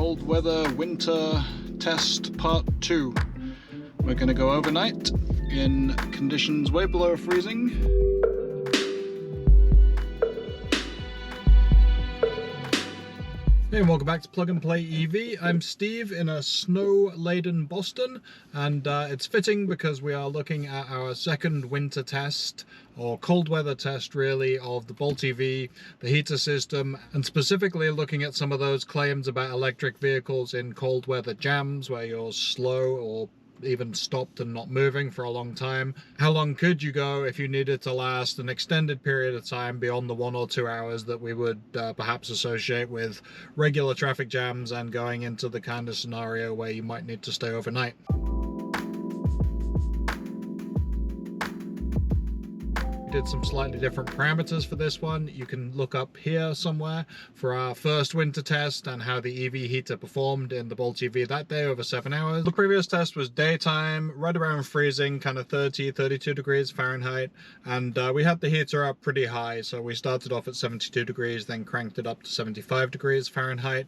cold weather winter test part 2. We're going to go overnight in conditions way below freezing. Hey, and welcome back to Plug and Play EV. I'm Steve in a snow-laden Boston, and it's fitting because we are looking at our second winter test, or cold weather test really, of the Bolt EV, the heater system, and specifically looking at some of those claims about electric vehicles in cold weather jams where you're slow or even stopped and not moving for a long time. How long could you go if you needed to last an extended period of time beyond the 1 or 2 hours that we would perhaps associate with regular traffic jams and going into the kind of scenario where you might need to stay overnight. Did some slightly different parameters for this one. You can look up here somewhere for our first winter test and how the EV heater performed in the Bolt EV that day over 7 hours. The previous test was daytime, right around freezing, kind of 30-32 degrees Fahrenheit, and we had the heater up pretty high, so we started off at 72 degrees, then cranked it up to 75 degrees Fahrenheit,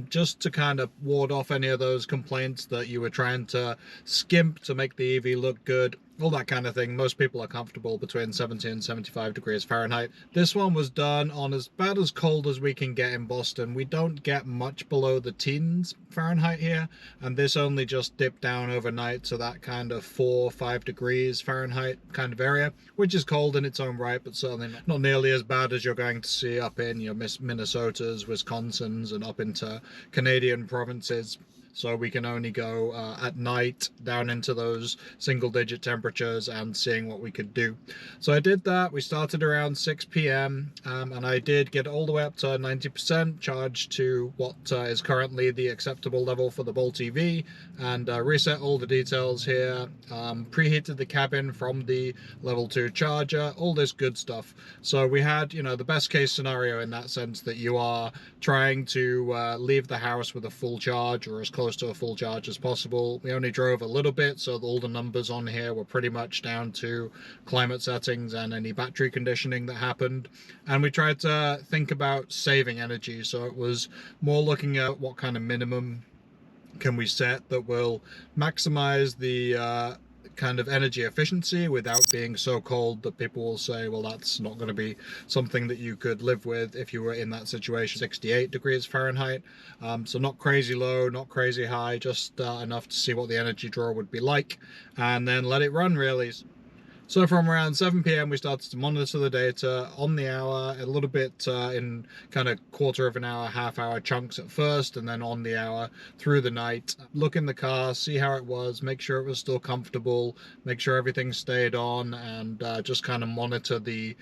just to kind of ward off any of those complaints that you were trying to skimp to make the EV look good. All that kind of thing. Most people are comfortable between 70 and 75 degrees Fahrenheit. This one was done on about as cold as we can get in Boston. We don't get much below the teens Fahrenheit here, and this only just dipped down overnight to that kind of 4-5 degrees Fahrenheit kind of area, which is cold in its own right, but certainly not nearly as bad as you're going to see up in your Minnesotas, Wisconsins, and up into Canadian provinces. So we can only go at night down into those single-digit temperatures and seeing what we could do. So I did that. We started around 6 p.m. And I did get all the way up to 90% charged to what is currently the acceptable level for the Bolt EV, and reset all the details here, preheated the cabin from the level 2 charger, all this good stuff. So we had, you know, the best case scenario in that sense, that you are trying to leave the house with a full charge or as close to a full charge as possible. We only drove a little bit, so all the numbers on here were pretty much down to climate settings and any battery conditioning that happened. And we tried to think about saving energy, so it was more looking at what kind of minimum can we set that will maximize the kind of energy efficiency without being so cold that people will say, well, that's not going to be something that you could live with if you were in that situation. 68 degrees Fahrenheit, so not crazy low, not crazy high, just enough to see what the energy draw would be like, and then let it run really. So from around 7 p.m. we started to monitor the data on the hour, a little bit in kind of quarter of an hour, half-hour chunks at first, and then on the hour through the night. Look in the car, see how it was, make sure it was still comfortable, make sure everything stayed on, and just kind of monitor the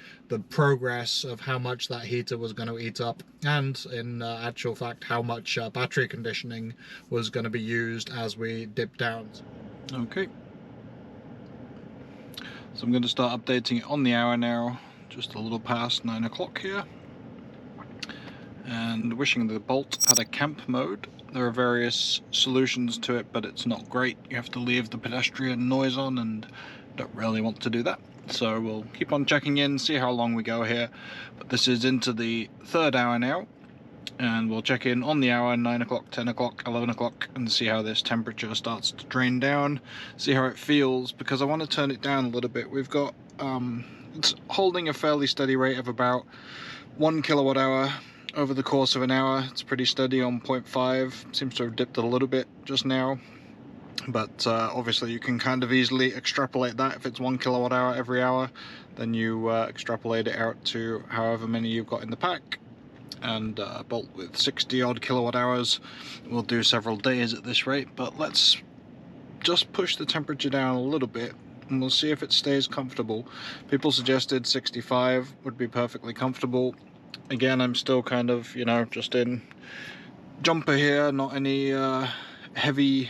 progress of how much that heater was going to eat up, and in actual fact how much battery conditioning was going to be used as we dip down. Okay. So I'm going to start updating it on the hour now, just a little past 9 o'clock here. And wishing the Bolt had a camp mode. There are various solutions to it, but it's not great. You have to leave the pedestrian noise on, and don't really want to do that. So we'll keep on checking in, see how long we go here. But this is into the 3rd hour now. And we'll check in on the hour, 9 o'clock, 10 o'clock, 11 o'clock, and see how this temperature starts to drain down, see how it feels, because I want to turn it down a little bit. We've got, it's holding a fairly steady rate of about 1 kilowatt hour over the course of an hour. It's pretty steady on 0.5, seems to have dipped a little bit just now. But obviously you can kind of easily extrapolate that. If it's 1 kilowatt hour every hour, then you extrapolate it out to however many you've got in the pack. And a Bolt with 60 odd kilowatt hours will do several days at this rate. But let's just push the temperature down a little bit and we'll see if it stays comfortable. People suggested 65 would be perfectly comfortable. Again, I'm still kind of, you know, just in jumper here, not any heavy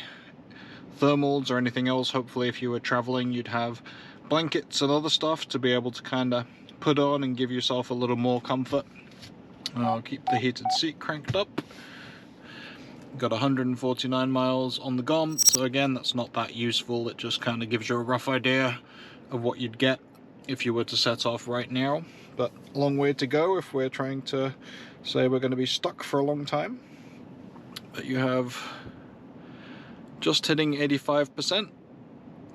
thermals or anything else. Hopefully if you were traveling you'd have blankets and other stuff to be able to kind of put on and give yourself a little more comfort. I'll keep the heated seat cranked up. Got 149 miles on the GOM, so again that's not that useful. It just kind of gives you a rough idea of what you'd get if you were to set off right now, but a long way to go if we're trying to say we're going to be stuck for a long time. but you have just hitting 85%,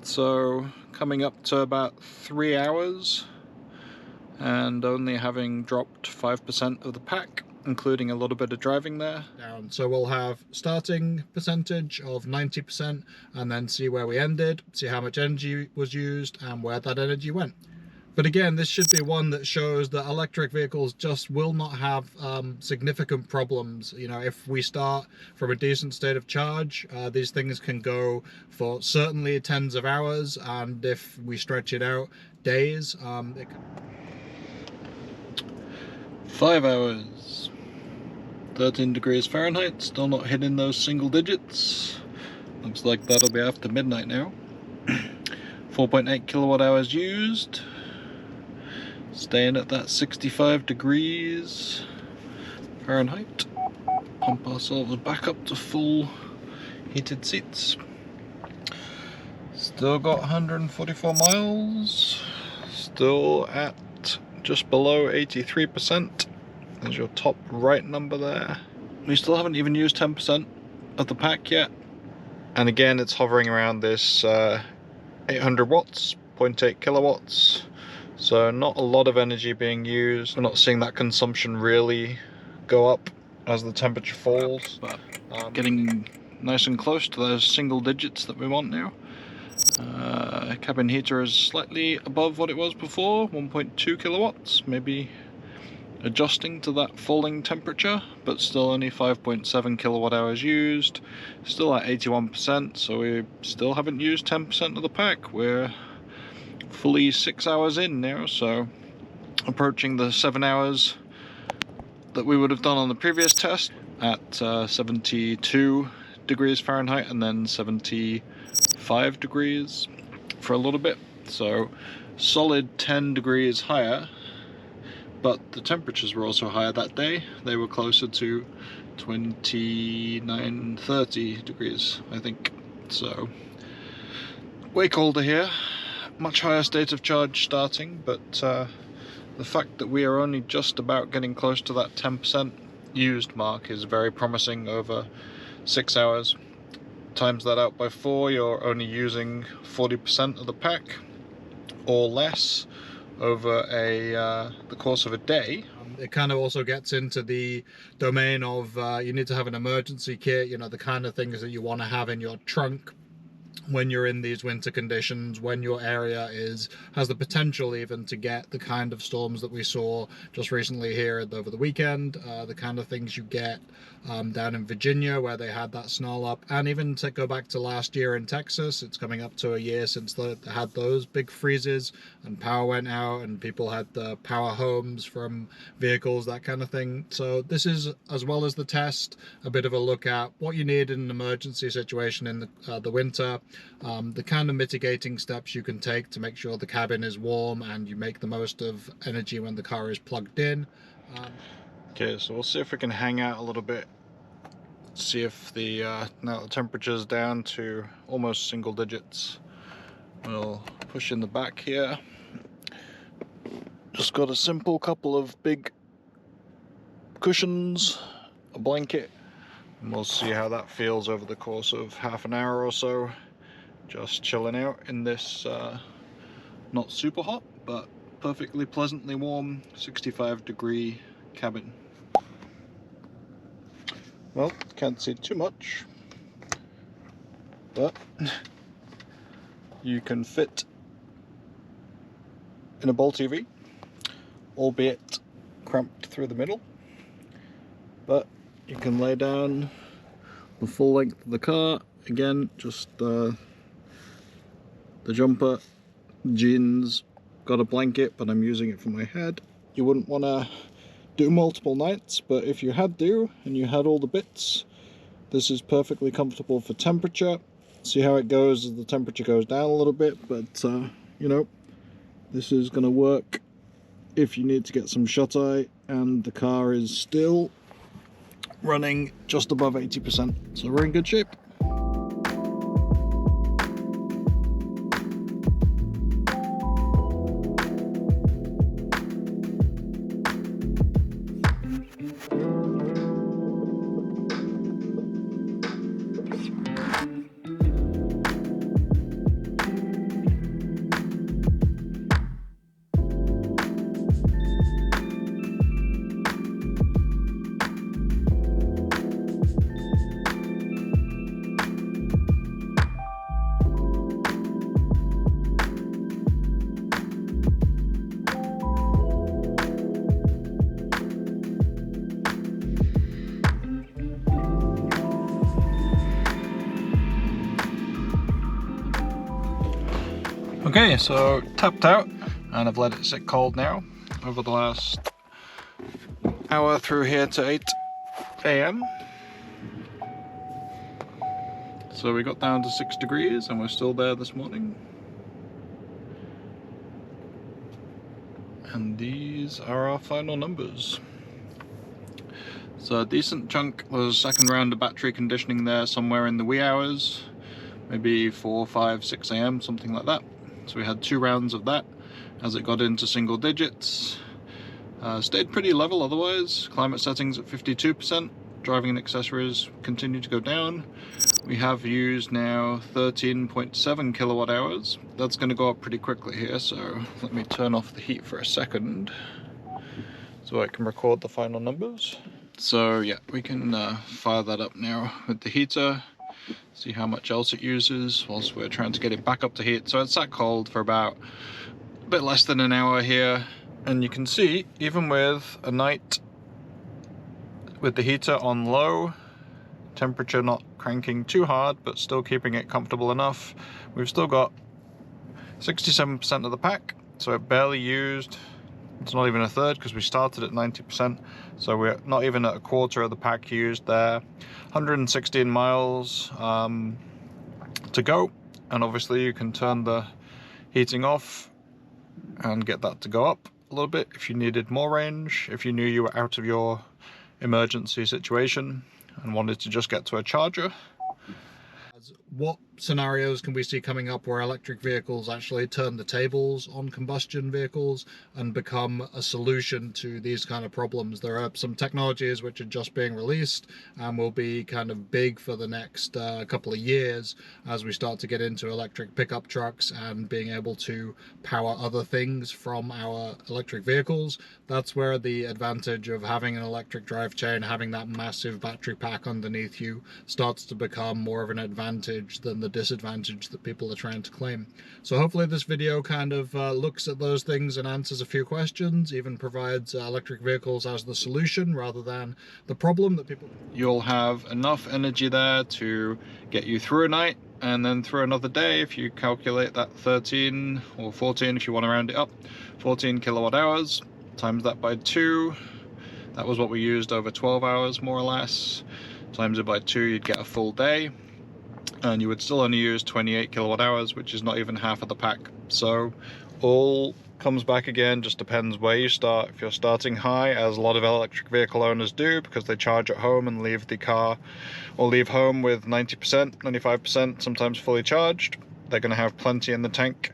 so coming up to about 3 hours and only having dropped 5% of the pack, including a little bit of driving there. So we'll have starting percentage of 90% and then see where we ended, see how much energy was used and where that energy went. But again, this should be one that shows that electric vehicles just will not have significant problems. You know, if we start from a decent state of charge, these things can go for certainly tens of hours, and if we stretch it out, days. 5 hours, 13 degrees Fahrenheit, still not hitting those single digits. Looks like that'll be after midnight now. 4.8 kilowatt hours used. Staying at that 65 degrees Fahrenheit. Pump ourselves back up to full heated seats. Still got 144 miles. Still at just below 83%. There's your top right number there. We still haven't even used 10% of the pack yet. And again, it's hovering around this 800 watts, 0.8 kilowatts. So not a lot of energy being used. We're not seeing that consumption really go up as the temperature falls. But getting nice and close to those single digits that we want now. Cabin heater is slightly above what it was before, 1.2 kilowatts, maybe adjusting to that falling temperature, but still only 5.7 kilowatt hours used, still at 81%, so we still haven't used 10% of the pack. We're fully 6 hours in now, so approaching the 7 hours that we would have done on the previous test at 72 degrees Fahrenheit and then 75 degrees for a little bit, so solid 10 degrees higher. But the temperatures were also higher that day. They were closer to 29, 30 degrees, I think. So way colder here, much higher state of charge starting, but the fact that we are only just about getting close to that 10% used mark is very promising over 6 hours. Times that out by 4, you're only using 40% of the pack or less over the course of a day. It kind of also gets into the domain of you need to have an emergency kit, you know, the kind of things that you want to have in your trunk when you're in these winter conditions, when your area has the potential even to get the kind of storms that we saw just recently here over the weekend, the kind of things you get down in Virginia where they had that snarl up, and even to go back to last year in Texas, it's coming up to a year since they had those big freezes and power went out and people had the power homes from vehicles, that kind of thing. So this is, as well as the test, a bit of a look at what you need in an emergency situation in the winter, the kind of mitigating steps you can take to make sure the cabin is warm and you make the most of energy when the car is plugged in. Okay, so we'll see if we can hang out a little bit, see if now the temperature's down to almost single digits. We'll push in the back here. Just got a simple couple of big cushions, a blanket, and we'll see how that feels over the course of half an hour or so. Just chilling out in this not super hot but perfectly pleasantly warm 65 degree cabin. Well, can't see too much, but you can fit in a Bolt EV, albeit cramped through the middle, but you can lay down the full length of the car. Again, just the jumper, jeans, got a blanket, but I'm using it for my head. You wouldn't want to do multiple nights, but if you had to and you had all the bits, this is perfectly comfortable for temperature. See how it goes as the temperature goes down a little bit, but you know, this is going to work if you need to get some shut-eye, and the car is still running just above 80%, so we're in good shape. Okay, so tapped out, and I've let it sit cold now over the last hour through here to 8 AM. So we got down to 6 degrees and we're still there this morning. And these are our final numbers. So a decent chunk was second round of battery conditioning there somewhere in the wee hours, maybe 4, 5, 6 AM, something like that. So we had 2 rounds of that as it got into single digits. Stayed pretty level otherwise. Climate settings at 52%. Driving and accessories continue to go down. We have used now 13.7 kilowatt hours. That's going to go up pretty quickly here, so let me turn off the heat for a second so I can record the final numbers. So yeah, we can fire that up now with the heater, see how much else it uses whilst we're trying to get it back up to heat. So it's sat cold for about a bit less than an hour here, and you can see even with a night with the heater on low, temperature not cranking too hard but still keeping it comfortable enough, we've still got 67% of the pack, so it barely used. It's not even a third because we started at 90%, so we're not even at a quarter of the pack used there. 116 miles to go, and obviously you can turn the heating off and get that to go up a little bit if you needed more range, if you knew you were out of your emergency situation and wanted to just get to a charger. What scenarios can we see coming up where electric vehicles actually turn the tables on combustion vehicles and become a solution to these kind of problems? There are some technologies which are just being released and will be kind of big for the next couple of years as we start to get into electric pickup trucks and being able to power other things from our electric vehicles. That's where the advantage of having an electric drive chain, having that massive battery pack underneath you, starts to become more of an advantage than the disadvantage that people are trying to claim. So hopefully this video kind of looks at those things and answers a few questions, even provides electric vehicles as the solution rather than the problem that people... You'll have enough energy there to get you through a night and then through another day. If you calculate that 13 or 14, if you want to round it up, 14 kilowatt hours, times that by 2, that was what we used over 12 hours more or less. Times it by 2, you'd get a full day, and you would still only use 28 kilowatt hours, which is not even half of the pack. So all comes back again, just depends where you start. If you're starting high, as a lot of electric vehicle owners do, because they charge at home and leave the car or leave home with 90%, 95%, sometimes fully charged, they're going to have plenty in the tank.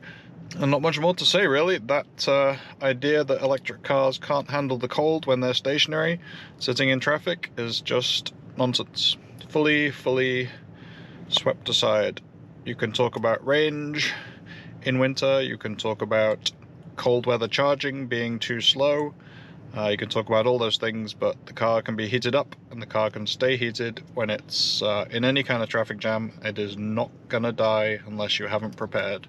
And not much more to say really. That idea that electric cars can't handle the cold when they're stationary, sitting in traffic, is just nonsense. Fully swept aside. You can talk about range in winter, you can talk about cold weather charging being too slow, you can talk about all those things, but the car can be heated up and the car can stay heated when it's in any kind of traffic jam. It is not gonna die unless you haven't prepared.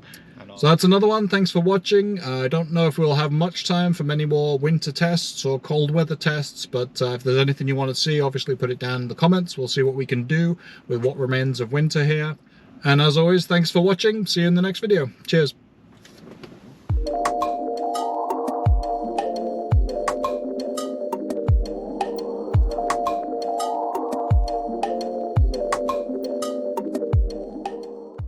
So that's another one. Thanks for watching. I don't know if we'll have much time for many more winter tests or cold weather tests, but if there's anything you want to see, obviously put it down in the comments. We'll see what we can do with what remains of winter here. And as always, thanks for watching. See you in the next video. Cheers.